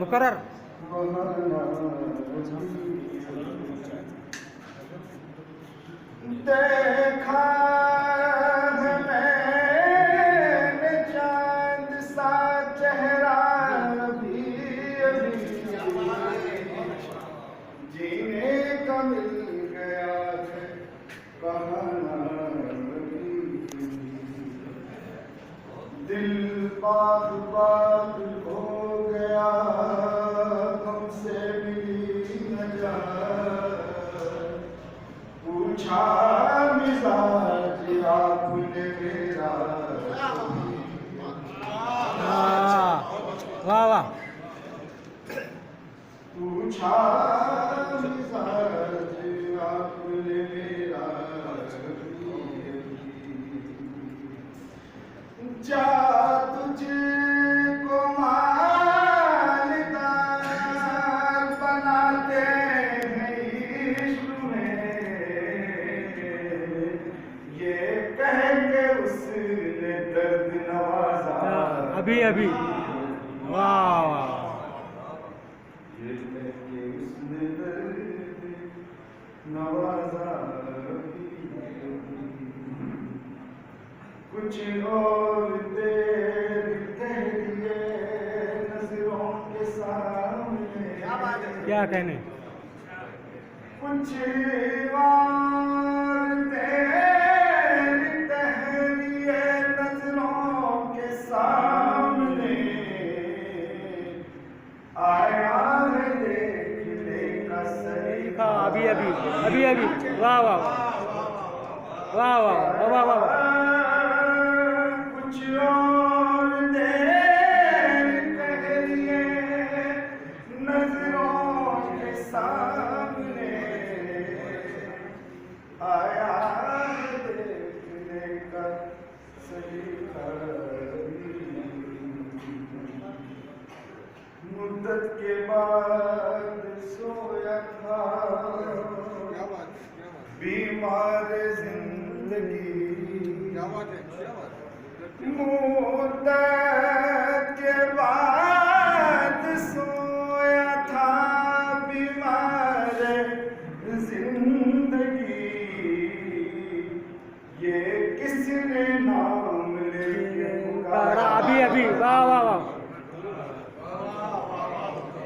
मुकर्रर। देखा है मैंने चांद सा चेहरा अभी अभी, जीने का मिल गया है बहाना अभी। दिल बाग बाग हो गया हमसे मिली न जाए, पूछा मिजाज आपने मेरा, वाह वाह। पूछा मिजाज आपने मेरा, जा तुझको मालदार बनाते हैं इश्क में, ये कह के उसने दर्द नवाजा अभी अभी। वाह वाह। ये कह के उसने दर्द नवाजा कुछ और देर ठहरिए नजरों के सामने, क्या कहने। कुछ और देर ठहरिए नजरों के सामने, आया है देखने का सलीका अभी अभी अभी अभी। वाह वाह वाह वाह वाह वाह वाह। कुछ और देर ठहरिए नजरों के सामने, आया देखने का सलीका। मुद्दत के बाद सोया था बीमार जिंदगी, मुद्दत के बाद